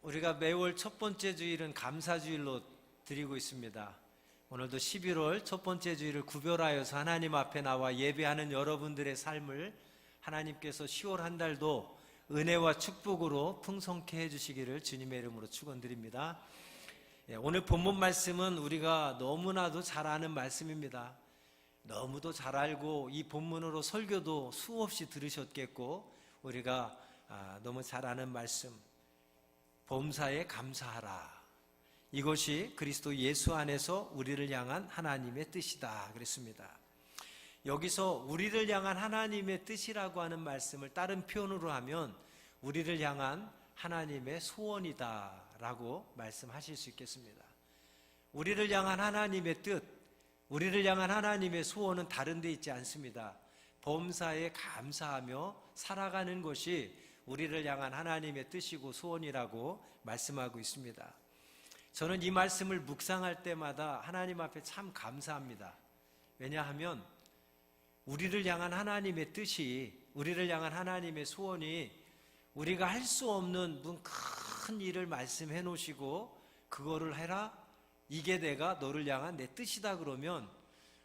우리가 매월 첫 번째 주일은 감사주일로 드리고 있습니다. 오늘도 11월 첫 번째 주일을 구별하여서 하나님 앞에 나와 예배하는 여러분들의 삶을 하나님께서 10월 한 달도 은혜와 축복으로 풍성케 해주시기를 주님의 이름으로 축원드립니다. 오늘 본문 말씀은 우리가 너무나도 잘 아는 말씀입니다. 너무도 잘 알고 이 본문으로 설교도 수없이 들으셨겠고 우리가 너무 잘 아는 말씀, 범사에 감사하라. 이것이 그리스도 예수 안에서 우리를 향한 하나님의 뜻이다 그랬습니다. 여기서 우리를 향한 하나님의 뜻이라고 하는 말씀을 다른 표현으로 하면 우리를 향한 하나님의 소원이다 라고 말씀하실 수 있겠습니다. 우리를 향한 하나님의 뜻, 우리를 향한 하나님의 소원은 다른 데 있지 않습니다. 범사에 감사하며 살아가는 것이 우리를 향한 하나님의 뜻이고 소원이라고 말씀하고 있습니다. 저는 이 말씀을 묵상할 때마다 하나님 앞에 참 감사합니다. 왜냐하면 우리를 향한 하나님의 뜻이, 우리를 향한 하나님의 소원이 우리가 할 수 없는 큰 일을 말씀해 놓으시고 그거를 해라, 이게 내가 너를 향한 내 뜻이다 그러면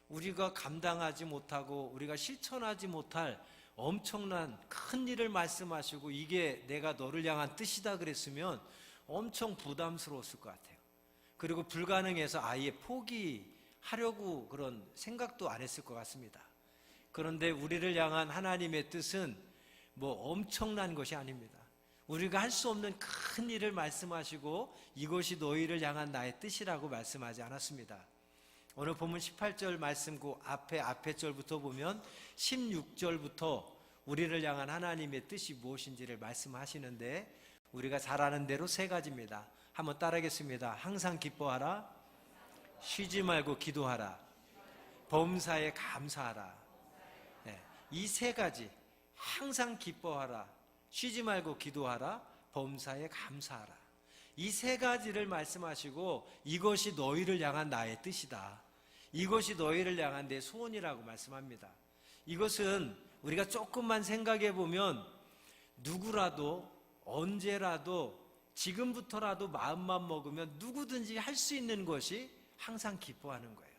우리가 감당하지 못하고 우리가 실천하지 못할 엄청난 큰 일을 말씀하시고 이게 내가 너를 향한 뜻이다 그랬으면 엄청 부담스러웠을 것 같아요. 그리고 불가능해서 아예 포기하려고 그런 생각도 안 했을 것 같습니다. 그런데 우리를 향한 하나님의 뜻은 뭐 엄청난 것이 아닙니다. 우리가 할 수 없는 큰 일을 말씀하시고 이것이 너희를 향한 나의 뜻이라고 말씀하지 않았습니다. 오늘 본문 18절 말씀 그 앞에 절부터 보면 16절부터 우리를 향한 하나님의 뜻이 무엇인지를 말씀하시는데 우리가 잘 아는 대로 세 가지입니다. 한번 따라하겠습니다. 항상 기뻐하라, 쉬지 말고 기도하라, 범사에 감사하라. 이 세 가지, 항상 기뻐하라, 쉬지 말고 기도하라, 범사에 감사하라. 이 세 가지를 말씀하시고 이것이 너희를 향한 나의 뜻이다. 이것이 너희를 향한 내 소원이라고 말씀합니다. 이것은 우리가 조금만 생각해 보면 누구라도 언제라도 지금부터라도 마음만 먹으면 누구든지 할 수 있는 것이 항상 기뻐하는 거예요.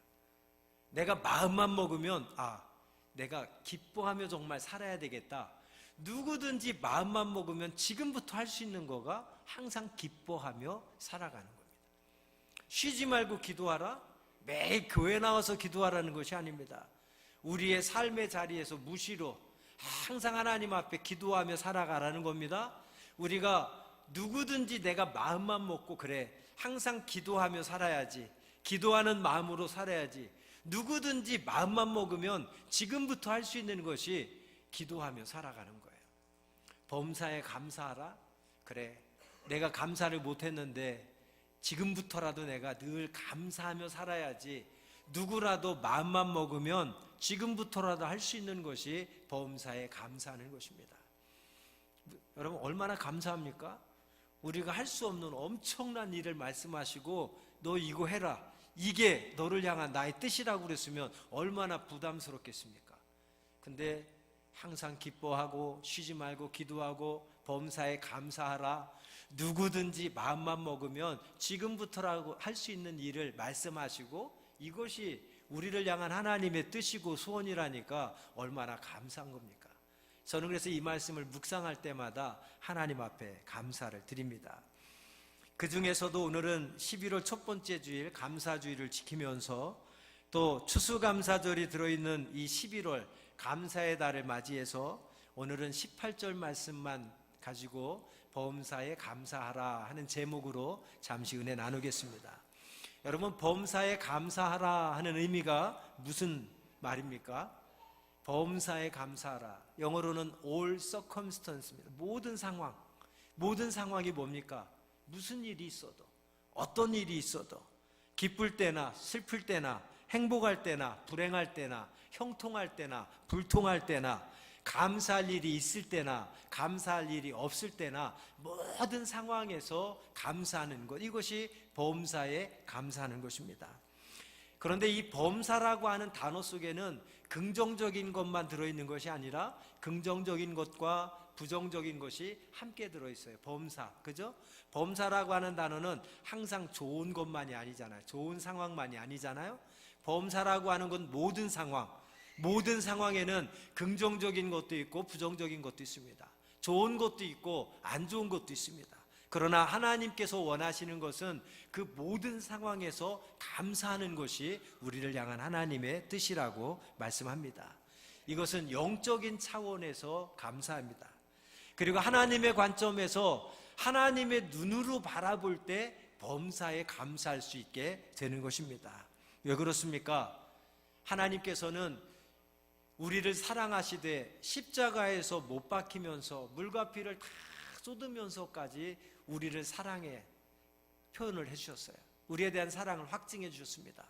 내가 마음만 먹으면 내가 기뻐하며 정말 살아야 되겠다. 누구든지 마음만 먹으면 지금부터 할 수 있는 거가 항상 기뻐하며 살아가는 겁니다. 쉬지 말고 기도하라. 매일 교회 나와서 기도하라는 것이 아닙니다. 우리의 삶의 자리에서 무시로 항상 하나님 앞에 기도하며 살아가라는 겁니다. 우리가 누구든지 내가 마음만 먹고 그래 항상 기도하며 살아야지, 기도하는 마음으로 살아야지, 누구든지 마음만 먹으면 지금부터 할 수 있는 것이 기도하며 살아가는 거예요. 범사에 감사하라. 그래, 내가 감사를 못했는데 지금부터라도 내가 늘 감사하며 살아야지. 누구라도 마음만 먹으면 지금부터라도 할 수 있는 것이 범사에 감사하는 것입니다. 여러분 얼마나 감사합니까? 우리가 할 수 없는 엄청난 일을 말씀하시고 너 이거 해라, 이게 너를 향한 나의 뜻이라고 그랬으면 얼마나 부담스럽겠습니까? 근데 항상 기뻐하고 쉬지 말고 기도하고 범사에 감사하라. 누구든지 마음만 먹으면 지금부터라고 할 수 있는 일을 말씀하시고 이것이 우리를 향한 하나님의 뜻이고 소원이라니까 얼마나 감사한 겁니까? 저는 그래서 이 말씀을 묵상할 때마다 하나님 앞에 감사를 드립니다. 그 중에서도 오늘은 11월 첫 번째 주일 감사주일을 지키면서 또 추수감사절이 들어있는 이 11월 감사의 달을 맞이해서 오늘은 18절 말씀만 가지고 범사에 감사하라 하는 제목으로 잠시 은혜 나누겠습니다. 여러분, 범사에 감사하라 하는 의미가 무슨 말입니까? 범사에 감사하라, 영어로는 all circumstance입니다. 모든 상황이 뭡니까? 무슨 일이 있어도, 어떤 일이 있어도, 기쁠 때나 슬플 때나 행복할 때나 불행할 때나 형통할 때나 불통할 때나 감사할 일이 있을 때나 감사할 일이 없을 때나 모든 상황에서 감사하는 것, 이것이 범사에 감사하는 것입니다. 그런데 이 범사라고 하는 단어 속에는 긍정적인 것만 들어있는 것이 아니라 긍정적인 것과 부정적인 것이 함께 들어있어요. 범사, 그죠? 범사라고 하는 단어는 항상 좋은 것만이 아니잖아요. 좋은 상황만이 아니잖아요. 범사라고 하는 건 모든 상황에는 긍정적인 것도 있고 부정적인 것도 있습니다. 좋은 것도 있고 안 좋은 것도 있습니다. 그러나 하나님께서 원하시는 것은 그 모든 상황에서 감사하는 것이 우리를 향한 하나님의 뜻이라고 말씀합니다. 이것은 영적인 차원에서 감사합니다. 그리고 하나님의 관점에서 하나님의 눈으로 바라볼 때 범사에 감사할 수 있게 되는 것입니다. 왜 그렇습니까? 하나님께서는 우리를 사랑하시되 십자가에서 못 박히면서 물과 피를 다 쏟으면서까지 우리를 사랑해 표현을 해주셨어요. 우리에 대한 사랑을 확증해 주셨습니다.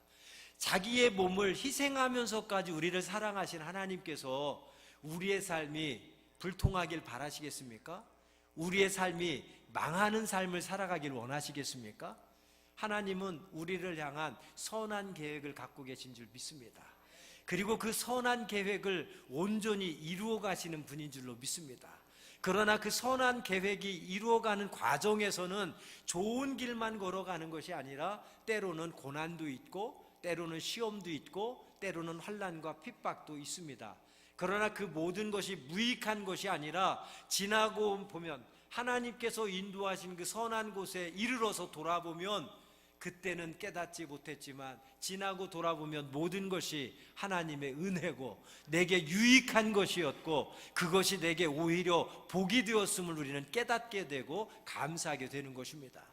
자기의 몸을 희생하면서까지 우리를 사랑하신 하나님께서 우리의 삶이 불통하길 바라시겠습니까? 우리의 삶이 망하는 삶을 살아가길 원하시겠습니까? 하나님은 우리를 향한 선한 계획을 갖고 계신 줄 믿습니다. 그리고 그 선한 계획을 온전히 이루어 가시는 분인 줄로 믿습니다. 그러나 그 선한 계획이 이루어가는 과정에서는 좋은 길만 걸어가는 것이 아니라 때로는 고난도 있고 때로는 시험도 있고 때로는 환난과 핍박도 있습니다. 그러나 그 모든 것이 무익한 것이 아니라 지나고 보면 하나님께서 인도하신 그 선한 곳에 이르러서 돌아보면 그때는 깨닫지 못했지만 지나고 돌아보면 모든 것이 하나님의 은혜고 내게 유익한 것이었고 그것이 내게 오히려 복이 되었음을 우리는 깨닫게 되고 감사하게 되는 것입니다.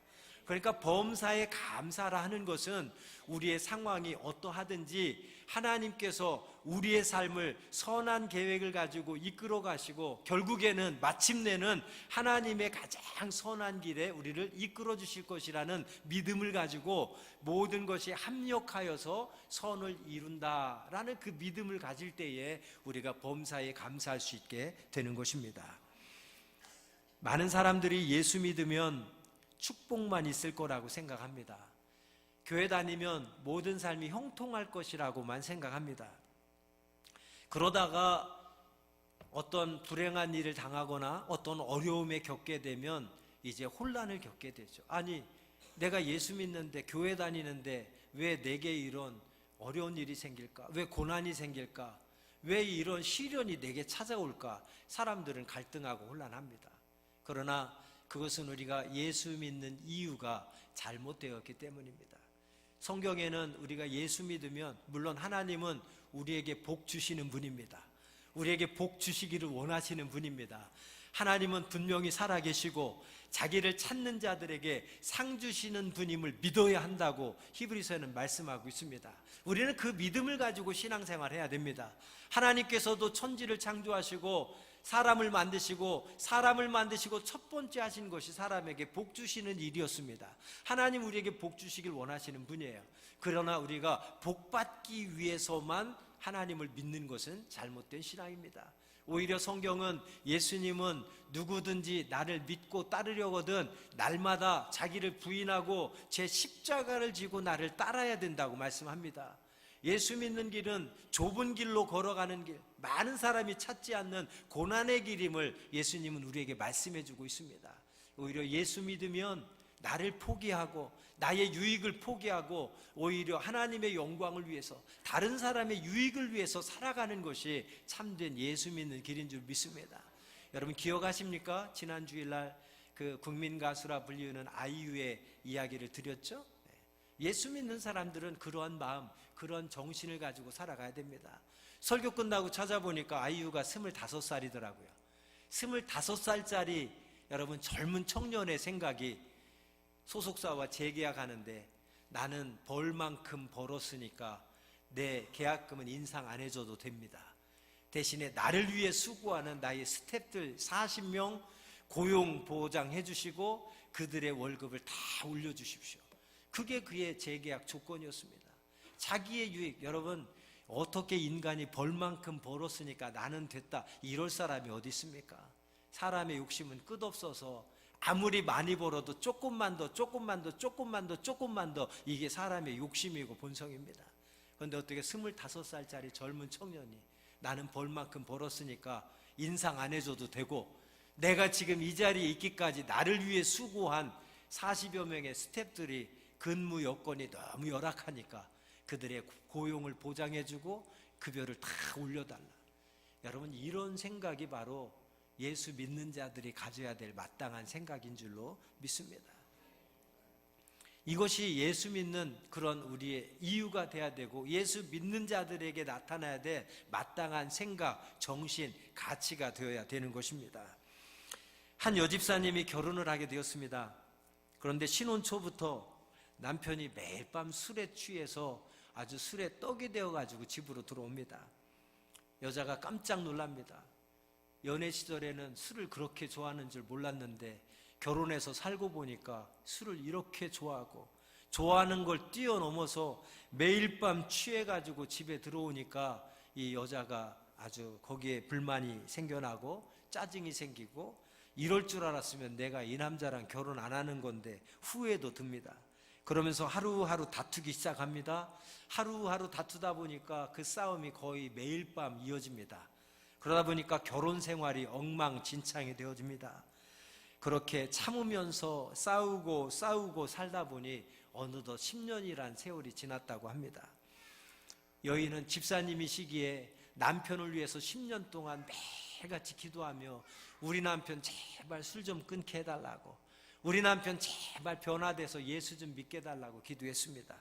그러니까 범사에 감사라 하는 것은 우리의 상황이 어떠하든지 하나님께서 우리의 삶을 선한 계획을 가지고 이끌어 가시고 결국에는 마침내는 하나님의 가장 선한 길에 우리를 이끌어 주실 것이라는 믿음을 가지고 모든 것이 합력하여서 선을 이룬다라는 그 믿음을 가질 때에 우리가 범사에 감사할 수 있게 되는 것입니다. 많은 사람들이 예수 믿으면 축복만 있을 거라고 생각합니다. 교회 다니면 모든 삶이 형통할 것이라고만 생각합니다. 그러다가 어떤 불행한 일을 당하거나 어떤 어려움에 겪게 되면 이제 혼란을 겪게 되죠. 아니, 내가 예수 믿는데 교회 다니는데 왜 내게 이런 어려운 일이 생길까? 왜 고난이 생길까? 왜 이런 시련이 내게 찾아올까? 사람들은 갈등하고 혼란합니다. 그러나 그것은 우리가 예수 믿는 이유가 잘못되었기 때문입니다. 성경에는 우리가 예수 믿으면 물론 하나님은 우리에게 복 주시는 분입니다. 우리에게 복 주시기를 원하시는 분입니다. 하나님은 분명히 살아계시고 자기를 찾는 자들에게 상 주시는 분임을 믿어야 한다고 히브리서에는 말씀하고 있습니다. 우리는 그 믿음을 가지고 신앙생활해야 됩니다. 하나님께서도 천지를 창조하시고 사람을 만드시고 첫 번째 하신 것이 사람에게 복 주시는 일이었습니다. 하나님 우리에게 복 주시길 원하시는 분이에요. 그러나 우리가 복 받기 위해서만 하나님을 믿는 것은 잘못된 신앙입니다. 오히려 성경은 예수님은 누구든지 나를 믿고 따르려거든 날마다 자기를 부인하고 제 십자가를 지고 나를 따라야 된다고 말씀합니다. 예수 믿는 길은 좁은 길로 걸어가는 길, 많은 사람이 찾지 않는 고난의 길임을 예수님은 우리에게 말씀해 주고 있습니다. 오히려 예수 믿으면 나를 포기하고 나의 유익을 포기하고 오히려 하나님의 영광을 위해서 다른 사람의 유익을 위해서 살아가는 것이 참된 예수 믿는 길인 줄 믿습니다. 여러분 기억하십니까? 지난 주일날 그 국민 가수라 불리우는 아이유의 이야기를 드렸죠? 예수 믿는 사람들은 그러한 마음, 그런 정신을 가지고 살아가야 됩니다. 설교 끝나고 찾아보니까 아이유가 25살이더라고요. 25살짜리 여러분 젊은 청년의 생각이 소속사와 재계약하는데 나는 벌 만큼 벌었으니까 내 계약금은 인상 안 해줘도 됩니다. 대신에 나를 위해 수고하는 나의 스태프들 40명 고용 보장해 주시고 그들의 월급을 다 올려주십시오. 그게 그의 재계약 조건이었습니다. 자기의 유익, 여러분 어떻게 인간이 벌만큼 벌었으니까 나는 됐다 이럴 사람이 어디 있습니까? 사람의 욕심은 끝없어서 아무리 많이 벌어도 조금만 더 이게 사람의 욕심이고 본성입니다. 그런데 어떻게 25살짜리 젊은 청년이 나는 벌만큼 벌었으니까 인상 안 해줘도 되고 내가 지금 이 자리에 있기까지 나를 위해 수고한 40여 명의 스태프들이 근무 여건이 너무 열악하니까 그들의 고용을 보장해주고 급여를 다 올려달라. 여러분, 이런 생각이 바로 예수 믿는 자들이 가져야 될 마땅한 생각인 줄로 믿습니다. 이것이 예수 믿는 그런 우리의 이유가 돼야 되고, 예수 믿는 자들에게 나타나야 될 마땅한 생각, 정신, 가치가 되어야 되는 것입니다. 한 여집사님이 결혼을 하게 되었습니다. 그런데 신혼 초부터 남편이 매일 밤 술에 취해서 아주 술에 떡이 되어가지고 집으로 들어옵니다. 여자가 깜짝 놀랍니다. 연애 시절에는 술을 그렇게 좋아하는 줄 몰랐는데 결혼해서 살고 보니까 술을 이렇게 좋아하고, 좋아하는 걸 뛰어넘어서 매일 밤 취해가지고 집에 들어오니까 이 여자가 아주 거기에 불만이 생겨나고 짜증이 생기고, 이럴 줄 알았으면 내가 이 남자랑 결혼 안 하는 건데 후회도 듭니다. 그러면서 하루하루 다투기 시작합니다. 하루하루 다투다 보니까 그 싸움이 거의 매일 밤 이어집니다. 그러다 보니까 결혼 생활이 엉망진창이 되어집니다. 그렇게 참으면서 싸우고 살다 보니 어느덧 10년이란 세월이 지났다고 합니다. 여인은 집사님이시기에 남편을 위해서 10년 동안 매일같이 기도하며 우리 남편 제발 술 좀 끊게 해달라고, 우리 남편 제발 변화돼서 예수 좀 믿게 해달라고 기도했습니다.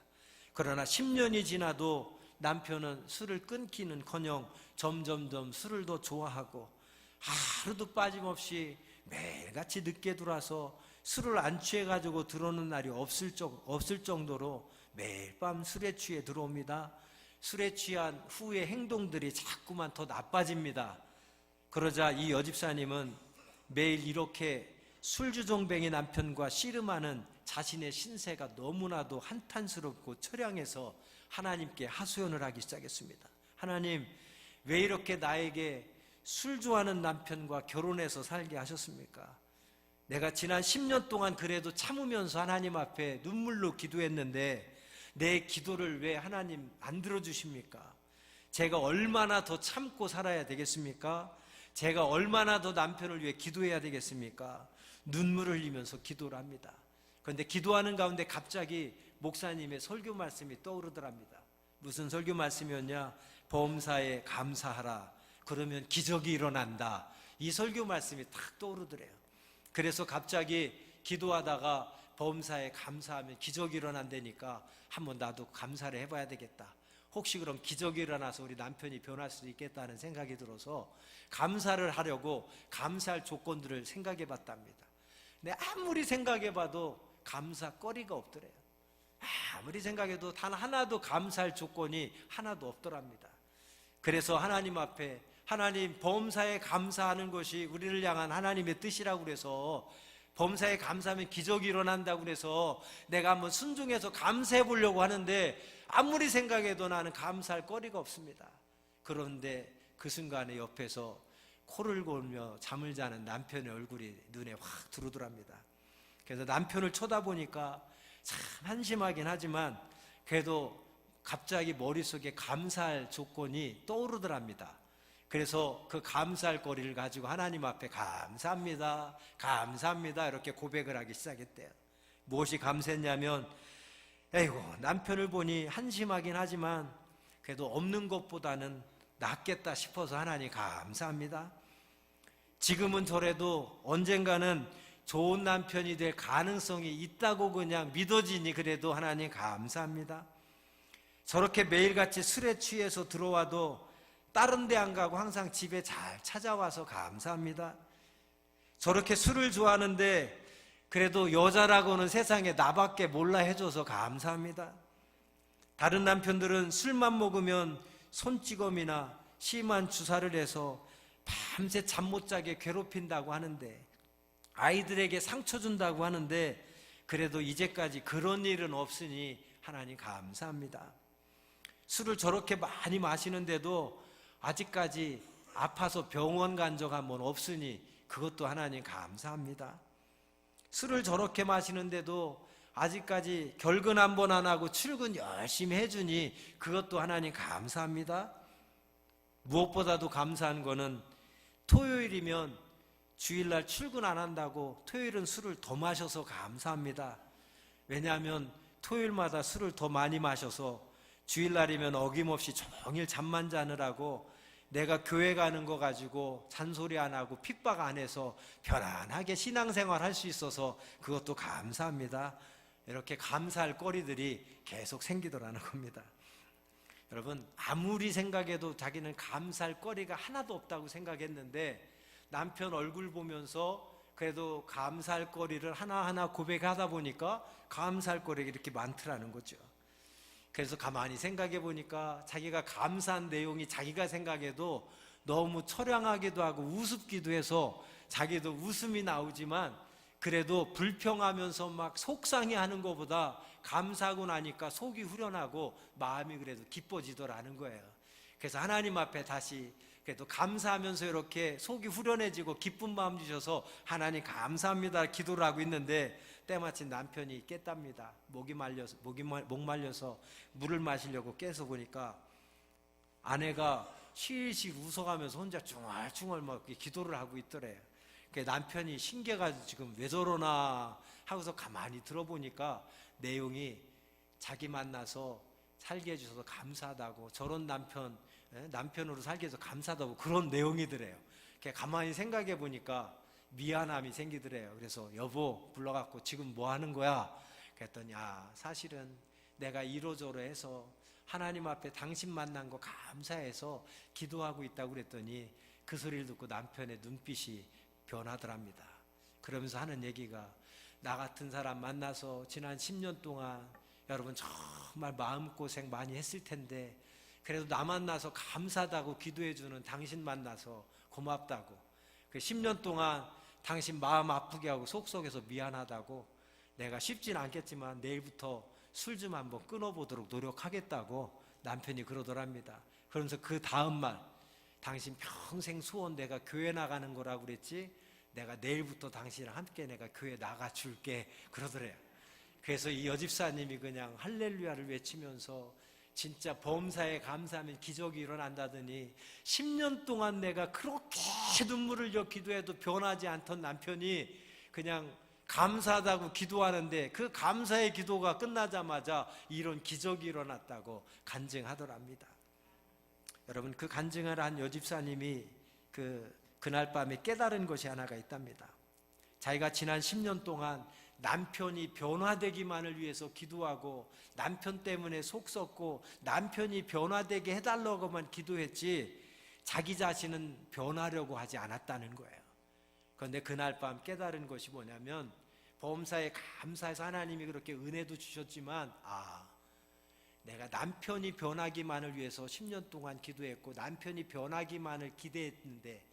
그러나 10년이 지나도 남편은 술을 끊기는커녕 점점점 술을 더 좋아하고, 하루도 빠짐없이 매일같이 늦게 들어와서 술을 안 취해가지고 들어오는 날이 없을 정도로 매일 밤 술에 취해 들어옵니다. 술에 취한 후의 행동들이 자꾸만 더 나빠집니다. 그러자 이 여집사님은 매일 이렇게 술주정뱅이 남편과 씨름하는 자신의 신세가 너무나도 한탄스럽고 처량해서 하나님께 하소연을 하기 시작했습니다. 하나님, 왜 이렇게 나에게 술 좋아하는 남편과 결혼해서 살게 하셨습니까? 내가 지난 10년 동안 그래도 참으면서 하나님 앞에 눈물로 기도했는데 내 기도를 왜 하나님 안 들어주십니까? 제가 얼마나 더 참고 살아야 되겠습니까? 제가 얼마나 더 남편을 위해 기도해야 되겠습니까? 눈물을 흘리면서 기도를 합니다. 그런데 기도하는 가운데 갑자기 목사님의 설교 말씀이 떠오르더랍니다. 무슨 설교 말씀이었냐? 범사에 감사하라, 그러면 기적이 일어난다. 이 설교 말씀이 탁 떠오르더래요. 그래서 갑자기 기도하다가 범사에 감사하면 기적이 일어난다니까 한번 나도 감사를 해봐야 되겠다. 혹시 그럼 기적이 일어나서 우리 남편이 변할 수도 있겠다는 생각이 들어서 감사를 하려고 감사할 조건들을 생각해 봤답니다. 근데 아무리 생각해 봐도 감사거리가 없더래요. 아무리 생각해도 단 하나도 감사할 조건이 하나도 없더랍니다. 그래서 하나님 앞에, 하나님, 범사에 감사하는 것이 우리를 향한 하나님의 뜻이라고 그래서 범사에 감사하면 기적이 일어난다고 그래서 내가 한번 순종해서 감사해 보려고 하는데 아무리 생각해도 나는 감사할 거리가 없습니다. 그런데 그 순간에 옆에서 코를 골며 잠을 자는 남편의 얼굴이 눈에 확 들어오더랍니다. 그래서 남편을 쳐다보니까 참 한심하긴 하지만 그래도 갑자기 머릿속에 감사할 조건이 떠오르더랍니다. 그래서 그 감사할 거리를 가지고 하나님 앞에 감사합니다, 감사합니다 이렇게 고백을 하기 시작했대요. 무엇이 감사했냐면, 에이고, 남편을 보니 한심하긴 하지만 그래도 없는 것보다는 낫겠다 싶어서 하나님 감사합니다. 지금은 저래도 언젠가는 좋은 남편이 될 가능성이 있다고 그냥 믿어지니 그래도 하나님 감사합니다. 저렇게 매일같이 술에 취해서 들어와도 다른 데 안 가고 항상 집에 잘 찾아와서 감사합니다. 저렇게 술을 좋아하는데 그래도 여자라고는 세상에 나밖에 몰라 해줘서 감사합니다. 다른 남편들은 술만 먹으면 손찌검이나 심한 주사를 해서 밤새 잠 못 자게 괴롭힌다고 하는데, 아이들에게 상처 준다고 하는데 그래도 이제까지 그런 일은 없으니 하나님 감사합니다. 술을 저렇게 많이 마시는데도 아직까지 아파서 병원 간 적 한 번 없으니 그것도 하나님 감사합니다. 술을 저렇게 마시는데도 아직까지 결근 한 번 안 하고 출근 열심히 해주니 그것도 하나님 감사합니다. 무엇보다도 감사한 거는 토요일이면 주일날 출근 안 한다고 토요일은 술을 더 마셔서 감사합니다. 왜냐하면 토요일마다 술을 더 많이 마셔서 주일날이면 어김없이 종일 잠만 자느라고 내가 교회 가는 거 가지고 잔소리 안 하고 핍박 안 해서 편안하게 신앙생활 할 수 있어서 그것도 감사합니다. 이렇게 감사할 거리들이 계속 생기더라는 겁니다. 여러분, 아무리 생각해도 자기는 감사할 거리가 하나도 없다고 생각했는데 남편 얼굴 보면서 그래도 감사할 거리를 하나하나 고백하다 보니까 감사할 거리가 이렇게 많더라는 거죠. 그래서 가만히 생각해 보니까 자기가 감사한 내용이 자기가 생각해도 너무 처량하기도 하고 우습기도 해서 자기도 웃음이 나오지만 그래도 불평하면서 막 속상해하는 것보다 감사하고 나니까 속이 후련하고 마음이 그래도 기뻐지더라는 거예요. 그래서 하나님 앞에 다시 그래도 감사하면서 이렇게 속이 후련해지고 기쁜 마음 주셔서 하나님 감사합니다 기도를 하고 있는데 때마침 남편이 깼답니다. 목이 말려서 물을 마시려고 깨서 보니까 아내가 실실 웃어가면서 혼자 중얼중얼 막 기도를 하고 있더래요. 남편이 신기해가지고 지금 왜 저러나 하고서 가만히 들어보니까 내용이 자기 만나서 살게 해주셔서 감사하다고, 저런 남편으로 살게 해서 감사하다고 그런 내용이더래요. 가만히 생각해 보니까 미안함이 생기더래요. 그래서 여보 불러갖고 지금 뭐 하는 거야? 그랬더니 사실은 내가 이러저러해서 하나님 앞에 당신 만난 거 감사해서 기도하고 있다고 그랬더니 그 소리를 듣고 남편의 눈빛이 변하더랍니다. 그러면서 하는 얘기가 나 같은 사람 만나서 지난 10년 동안 여러분 정말 마음고생 많이 했을 텐데 그래도 나 만나서 감사하다고 기도해주는 당신 만나서 고맙다고, 그 10년 동안 당신 마음 아프게 하고 속속에서 미안하다고, 내가 쉽진 않겠지만 내일부터 술 좀 한번 끊어보도록 노력하겠다고 남편이 그러더랍니다. 그러면서 그 다음 말, 당신 평생 소원 내가 교회 나가는 거라고 그랬지? 내가 내일부터 당신이랑 함께 내가 교회 나가줄게 그러더래요. 그래서 이 여집사님이 그냥 할렐루야를 외치면서 진짜 범사에 감사하면 기적이 일어난다더니 10년 동안 내가 그렇게 눈물을 흘려 기도해도 변하지 않던 남편이 그냥 감사하다고 기도하는데 그 감사의 기도가 끝나자마자 이런 기적이 일어났다고 간증하더랍니다. 여러분, 그 간증을 한 여집사님이 그날 밤에 깨달은 것이 하나가 있답니다. 자기가 지난 10년 동안 남편이 변화되기만을 위해서 기도하고 남편 때문에 속 썩고 남편이 변화되게 해달라고만 기도했지 자기 자신은 변하려고 하지 않았다는 거예요. 그런데 그날 밤 깨달은 것이 뭐냐면 범사에 감사해서 하나님이 그렇게 은혜도 주셨지만 내가 남편이 변하기만을 위해서 10년 동안 기도했고 남편이 변하기만을 기대했는데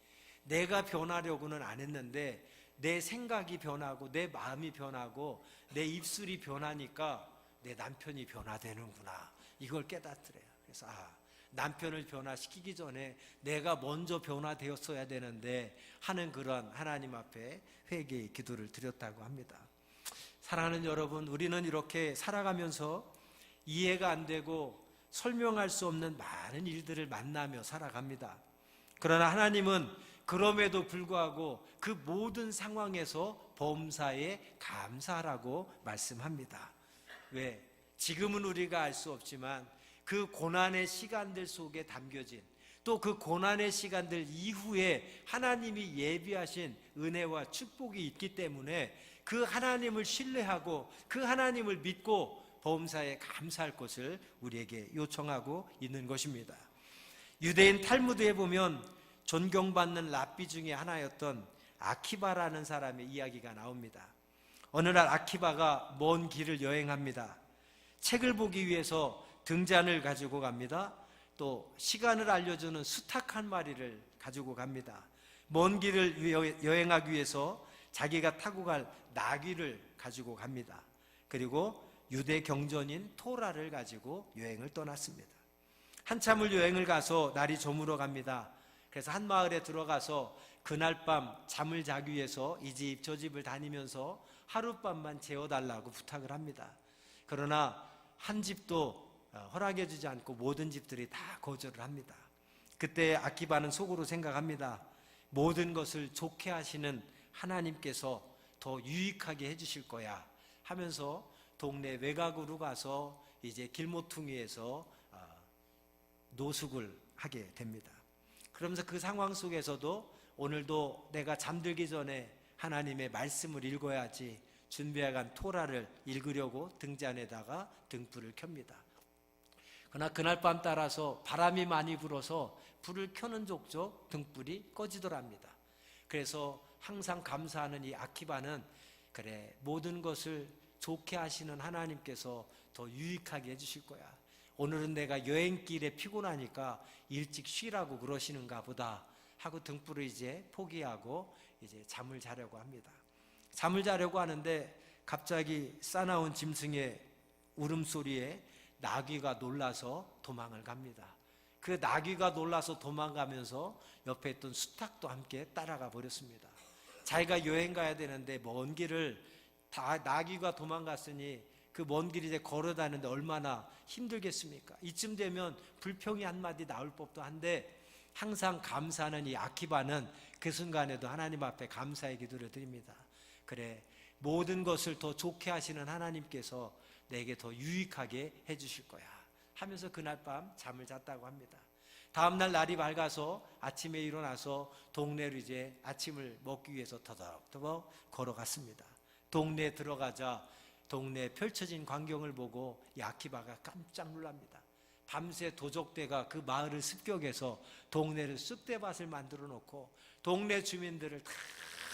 내가 변하려고는 안 했는데 내 생각이 변하고 내 마음이 변하고 내 입술이 변하니까 내 남편이 변화되는구나, 이걸 깨닫더래요. 그래서 남편을 변화시키기 전에 내가 먼저 변화되었어야 되는데 하는 그런 하나님 앞에 회개의 기도를 드렸다고 합니다. 사랑하는 여러분, 우리는 이렇게 살아가면서 이해가 안 되고 설명할 수 없는 많은 일들을 만나며 살아갑니다. 그러나 하나님은 그럼에도 불구하고 그 모든 상황에서 범사에 감사하라고 말씀합니다. 왜? 지금은 우리가 알 수 없지만 그 고난의 시간들 속에 담겨진, 또 그 고난의 시간들 이후에 하나님이 예비하신 은혜와 축복이 있기 때문에 그 하나님을 신뢰하고 그 하나님을 믿고 범사에 감사할 것을 우리에게 요청하고 있는 것입니다. 유대인 탈무드에 보면 존경받는 랍비 중에 하나였던 아키바라는 사람의 이야기가 나옵니다. 어느 날 아키바가 먼 길을 여행합니다. 책을 보기 위해서 등잔을 가지고 갑니다. 또 시간을 알려주는 수탉 한 마리를 가지고 갑니다. 먼 길을 여행하기 위해서 자기가 타고 갈 나귀를 가지고 갑니다. 그리고 유대 경전인 토라를 가지고 여행을 떠났습니다. 한참을 여행을 가서 날이 저물어 갑니다. 그래서 한 마을에 들어가서 그날 밤 잠을 자기 위해서 이 집 저 집을 다니면서 하룻밤만 재워달라고 부탁을 합니다. 그러나 한 집도 허락해 주지 않고 모든 집들이 다 거절을 합니다. 그때 아키바는 속으로 생각합니다. 모든 것을 좋게 하시는 하나님께서 더 유익하게 해주실 거야 하면서 동네 외곽으로 가서 이제 길모퉁이에서 노숙을 하게 됩니다. 그러면서 그 상황 속에서도 오늘도 내가 잠들기 전에 하나님의 말씀을 읽어야지 준비해간 토라를 읽으려고 등잔에다가 등불을 켭니다. 그러나 그날 밤 따라서 바람이 많이 불어서 불을 켜는 족족 등불이 꺼지더랍니다. 그래서 항상 감사하는 이 아키바는 그래, 모든 것을 좋게 하시는 하나님께서 더 유익하게 해주실 거야. 오늘은 내가 여행길에 피곤하니까 일찍 쉬라고 그러시는가 보다 하고 등불을 이제 포기하고 이제 잠을 자려고 합니다. 잠을 자려고 하는데 갑자기 싸나운 짐승의 울음소리에 나귀가 놀라서 도망을 갑니다. 그 나귀가 놀라서 도망가면서 옆에 있던 수탉도 함께 따라가 버렸습니다. 자기가 여행 가야 되는데 먼 길을 다 나귀가 도망갔으니 그 먼 길 이제 걸어 다니는데 얼마나 힘들겠습니까? 이쯤 되면 불평이 한마디 나올 법도 한데 항상 감사하는 이 아키바는 그 순간에도 하나님 앞에 감사의 기도를 드립니다. 그래, 모든 것을 더 좋게 하시는 하나님께서 내게 더 유익하게 해주실 거야 하면서 그날 밤 잠을 잤다고 합니다. 다음날 날이 밝아서 아침에 일어나서 동네로 이제 아침을 먹기 위해서 터벅터벅 걸어갔습니다. 동네에 들어가자 동네에 펼쳐진 광경을 보고 이 아키바가 깜짝 놀랍니다. 밤새 도적대가 그 마을을 습격해서 동네를 쑥대밭을 만들어 놓고 동네 주민들을 다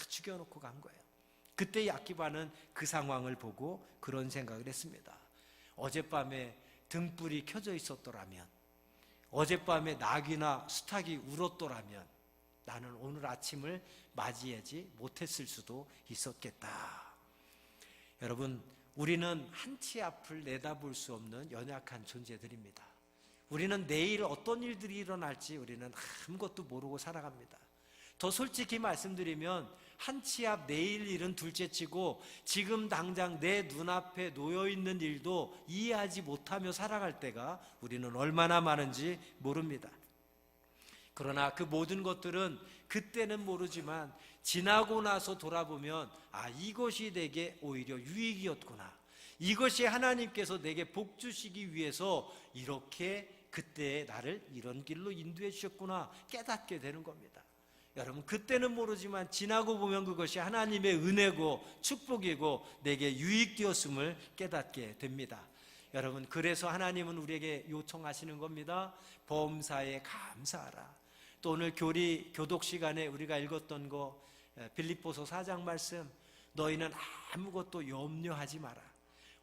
죽여놓고 간 거예요. 그때 이 아키바는 그 상황을 보고 그런 생각을 했습니다. 어젯밤에 등불이 켜져 있었더라면, 어젯밤에 나귀나 수탉이 울었더라면 나는 오늘 아침을 맞이하지 못했을 수도 있었겠다. 여러분, 우리는 한치 앞을 내다볼 수 없는 연약한 존재들입니다. 우리는 내일 어떤 일들이 일어날지 우리는 아무것도 모르고 살아갑니다. 더 솔직히 말씀드리면 한치 앞 내일 일은 둘째치고 지금 당장 내 눈앞에 놓여있는 일도 이해하지 못하며 살아갈 때가 우리는 얼마나 많은지 모릅니다. 그러나 그 모든 것들은 그때는 모르지만 지나고 나서 돌아보면 이것이 내게 오히려 유익이었구나, 이것이 하나님께서 내게 복 주시기 위해서 이렇게 그때 나를 이런 길로 인도해 주셨구나 깨닫게 되는 겁니다. 여러분, 그때는 모르지만 지나고 보면 그것이 하나님의 은혜고 축복이고 내게 유익되었음을 깨닫게 됩니다. 여러분, 그래서 하나님은 우리에게 요청하시는 겁니다. 범사에 감사하라. 또 오늘 교독 시간에 우리가 읽었던 거 빌립보서 4장 말씀, 너희는 아무것도 염려하지 마라.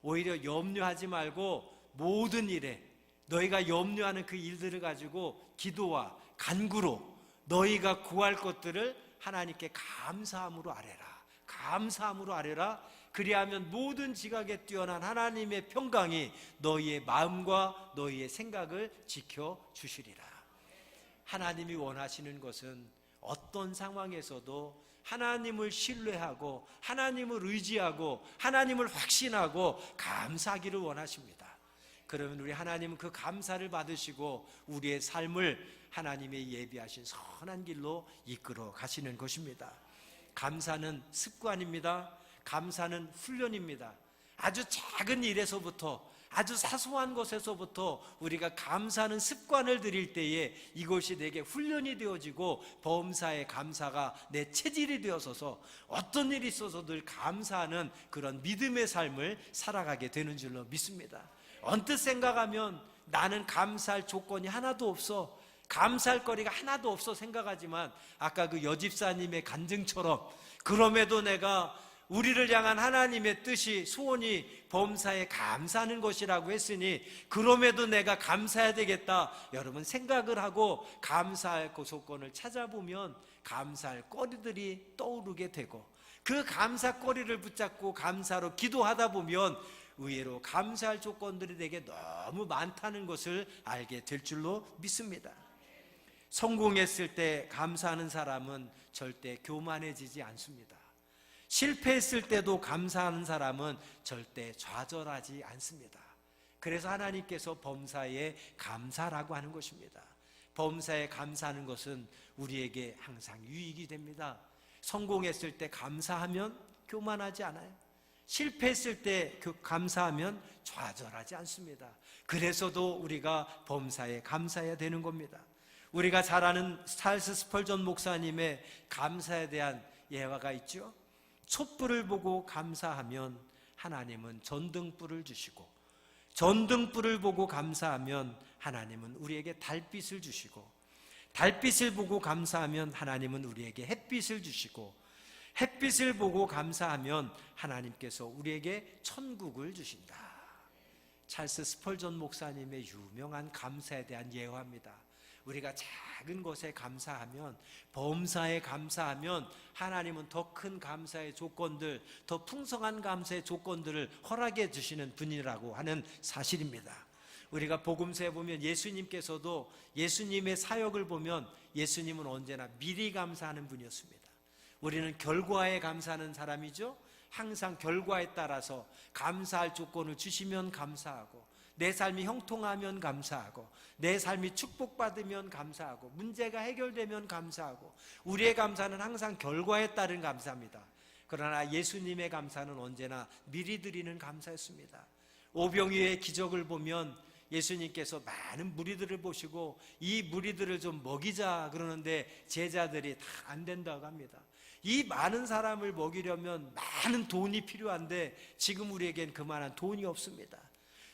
오히려 염려하지 말고 모든 일에 너희가 염려하는 그 일들을 가지고 기도와 간구로 너희가 구할 것들을 하나님께 감사함으로 아뢰라. 감사함으로 아뢰라. 그리하면 모든 지각에 뛰어난 하나님의 평강이 너희의 마음과 너희의 생각을 지켜주시리라. 하나님이 원하시는 것은 어떤 상황에서도 하나님을 신뢰하고 하나님을 의지하고 하나님을 확신하고 감사하기를 원하십니다. 그러면 우리 하나님은 그 감사를 받으시고 우리의 삶을 하나님의 예비하신 선한 길로 이끌어 가시는 것입니다. 감사는 습관입니다. 감사는 훈련입니다. 아주 작은 일에서부터, 아주 사소한 것에서부터 우리가 감사하는 습관을 들일 때에 이것이 내게 훈련이 되어지고 범사의 감사가 내 체질이 되어서서 어떤 일이 있어서 늘 감사하는 그런 믿음의 삶을 살아가게 되는 줄로 믿습니다. 언뜻 생각하면 나는 감사할 조건이 하나도 없어, 감사할 거리가 하나도 없어 생각하지만 아까 그 여집사님의 간증처럼 그럼에도 내가 우리를 향한 하나님의 뜻이 소원이 범사에 감사하는 것이라고 했으니 그럼에도 내가 감사해야 되겠다. 여러분, 생각을 하고 감사할 그 조건을 찾아보면 감사할 거리들이 떠오르게 되고 그 감사거리를 붙잡고 감사로 기도하다 보면 의외로 감사할 조건들이 내게 너무 많다는 것을 알게 될 줄로 믿습니다. 성공했을 때 감사하는 사람은 절대 교만해지지 않습니다. 실패했을 때도 감사하는 사람은 절대 좌절하지 않습니다. 그래서 하나님께서 범사에 감사라고 하는 것입니다. 범사에 감사하는 것은 우리에게 항상 유익이 됩니다. 성공했을 때 감사하면 교만하지 않아요. 실패했을 때 감사하면 좌절하지 않습니다. 그래서도 우리가 범사에 감사해야 되는 겁니다. 우리가 잘 아는 찰스 스펄전 목사님의 감사에 대한 예화가 있죠. 촛불을 보고 감사하면 하나님은 전등불을 주시고, 전등불을 보고 감사하면 하나님은 우리에게 달빛을 주시고, 달빛을 보고 감사하면 하나님은 우리에게 햇빛을 주시고, 햇빛을 보고 감사하면 하나님께서 우리에게 천국을 주신다. 찰스 스펄전 목사님의 유명한 감사에 대한 예화입니다. 우리가 작은 것에 감사하면, 범사에 감사하면 하나님은 더 큰 감사의 조건들, 더 풍성한 감사의 조건들을 허락해 주시는 분이라고 하는 사실입니다. 우리가 복음서에 보면 예수님께서도, 예수님의 사역을 보면 예수님은 언제나 미리 감사하는 분이었습니다. 우리는 결과에 감사하는 사람이죠. 항상 결과에 따라서 감사할 조건을 주시면 감사하고, 내 삶이 형통하면 감사하고, 내 삶이 축복받으면 감사하고, 문제가 해결되면 감사하고, 우리의 감사는 항상 결과에 따른 감사입니다. 그러나 예수님의 감사는 언제나 미리 드리는 감사였습니다. 오병이어의 기적을 보면 예수님께서 많은 무리들을 보시고 이 무리들을 좀 먹이자 그러는데 제자들이 다 안 된다고 합니다. 이 많은 사람을 먹이려면 많은 돈이 필요한데 지금 우리에겐 그만한 돈이 없습니다.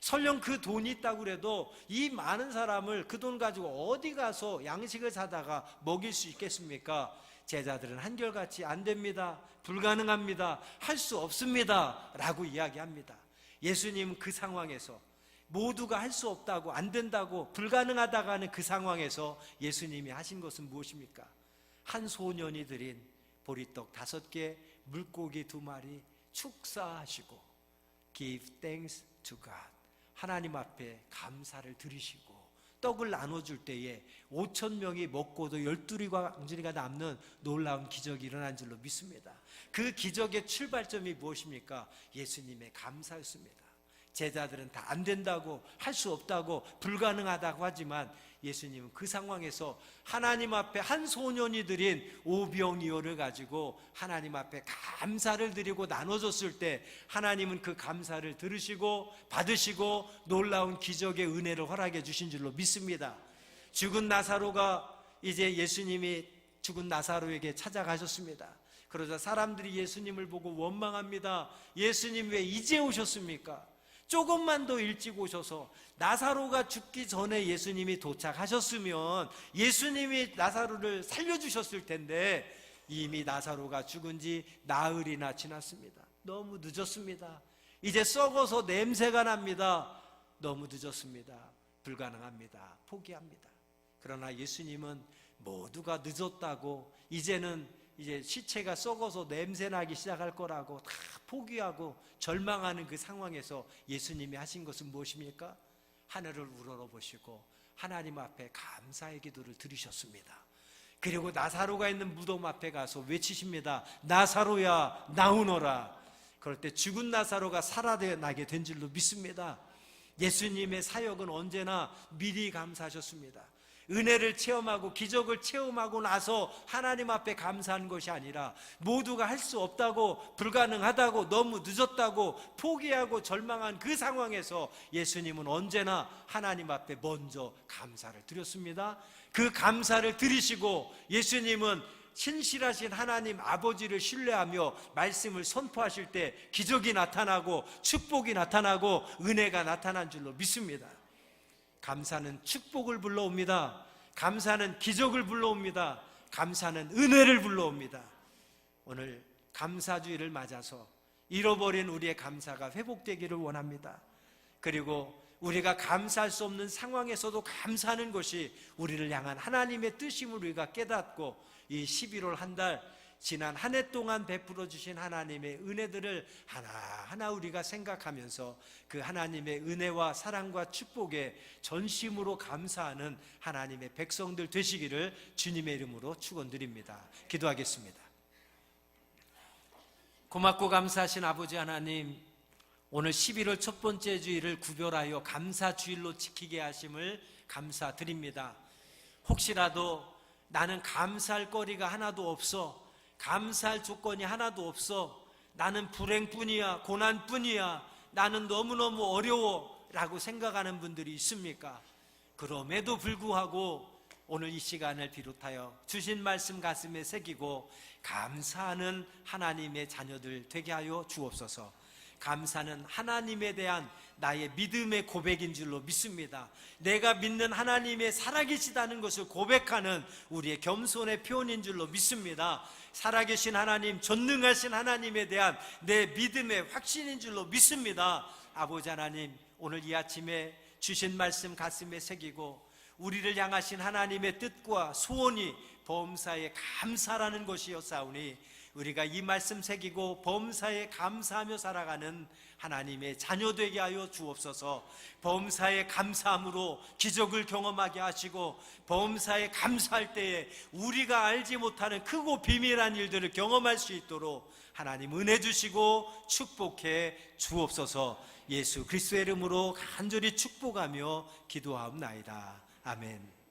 설령 그 돈이 있다고 해도 이 많은 사람을 그 돈 가지고 어디 가서 양식을 사다가 먹일 수 있겠습니까? 제자들은 한결같이 안 됩니다, 불가능합니다, 할 수 없습니다 라고 이야기합니다. 예수님 그 상황에서, 모두가 할 수 없다고, 안 된다고, 불가능하다고 하는 그 상황에서 예수님이 하신 것은 무엇입니까? 한 소년이 드린 보리떡 5개, 물고기 2마리 축사하시고 Give thanks to God, 하나님 앞에 감사를 드리시고 떡을 나눠줄 때에 5,000명이 먹고도 12방울이가 남는 놀라운 기적이 일어난 줄로 믿습니다. 그 기적의 출발점이 무엇입니까? 예수님의 감사였습니다. 제자들은 다 안 된다고, 할 수 없다고, 불가능하다고 하지만 예수님은 그 상황에서 하나님 앞에 한 소년이 드린 오병이어를 가지고 하나님 앞에 감사를 드리고 나눠줬을 때 하나님은 그 감사를 들으시고 받으시고 놀라운 기적의 은혜를 허락해 주신 줄로 믿습니다. 죽은 나사로가, 이제 예수님이 죽은 나사로에게 찾아가셨습니다. 그러자 사람들이 예수님을 보고 원망합니다. 예수님 왜 이제 오셨습니까? 조금만 더 일찍 오셔서 나사로가 죽기 전에 예수님이 도착하셨으면 예수님이 나사로를 살려주셨을 텐데 이미 나사로가 죽은 지 나흘이나 지났습니다. 너무 늦었습니다. 이제 썩어서 냄새가 납니다. 너무 늦었습니다. 불가능합니다. 포기합니다. 그러나 예수님은 모두가 늦었다고, 이제는 이제 시체가 썩어서 냄새나기 시작할 거라고 다 포기하고 절망하는 그 상황에서 예수님이 하신 것은 무엇입니까? 하늘을 우러러보시고 하나님 앞에 감사의 기도를 드리셨습니다. 그리고 나사로가 있는 무덤 앞에 가서 외치십니다. 나사로야 나오너라. 그럴 때 죽은 나사로가 살아나게 된 줄로 믿습니다. 예수님의 사역은 언제나 미리 감사하셨습니다. 은혜를 체험하고 기적을 체험하고 나서 하나님 앞에 감사하는 것이 아니라 모두가 할 수 없다고, 불가능하다고, 너무 늦었다고 포기하고 절망한 그 상황에서 예수님은 언제나 하나님 앞에 먼저 감사를 드렸습니다. 그 감사를 드리시고 예수님은 신실하신 하나님 아버지를 신뢰하며 말씀을 선포하실 때 기적이 나타나고 축복이 나타나고 은혜가 나타난 줄로 믿습니다. 감사는 축복을 불러옵니다. 감사는 기적을 불러옵니다. 감사는 은혜를 불러옵니다. 오늘 감사주의를 맞아서 잃어버린 우리의 감사가 회복되기를 원합니다. 그리고 우리가 감사할 수 없는 상황에서도 감사하는 것이 우리를 향한 하나님의 뜻임을 우리가 깨닫고 이 11월 한 달, 지난 한 해 동안 베풀어 주신 하나님의 은혜들을 하나하나 우리가 생각하면서 그 하나님의 은혜와 사랑과 축복에 전심으로 감사하는 하나님의 백성들 되시기를 주님의 이름으로 축원드립니다. 기도하겠습니다. 고맙고 감사하신 아버지 하나님, 오늘 11월 첫 번째 주일을 구별하여 감사주일로 지키게 하심을 감사드립니다. 혹시라도 나는 감사할 거리가 하나도 없어, 감사할 조건이 하나도 없어, 나는 불행뿐이야, 고난뿐이야, 나는 너무너무 어려워 라고 생각하는 분들이 있습니까? 그럼에도 불구하고 오늘 이 시간을 비롯하여 주신 말씀 가슴에 새기고 감사하는 하나님의 자녀들 되게 하여 주옵소서. 감사는 하나님에 대한 나의 믿음의 고백인 줄로 믿습니다. 내가 믿는 하나님의 살아계시다는 것을 고백하는 우리의 겸손의 표현인 줄로 믿습니다. 살아계신 하나님, 전능하신 하나님에 대한 내 믿음의 확신인 줄로 믿습니다. 아버지 하나님, 오늘 이 아침에 주신 말씀 가슴에 새기고 우리를 향하신 하나님의 뜻과 소원이 범사에 감사라는 것이었사오니 우리가 이 말씀 새기고 범사에 감사하며 살아가는 하나님의 자녀 되게 하여 주옵소서. 범사에 감사함으로 기적을 경험하게 하시고 범사에 감사할 때에 우리가 알지 못하는 크고 비밀한 일들을 경험할 수 있도록 하나님 은혜 주시고 축복해 주옵소서. 예수 그리스도의 이름으로 간절히 축복하며 기도하옵나이다. 아멘.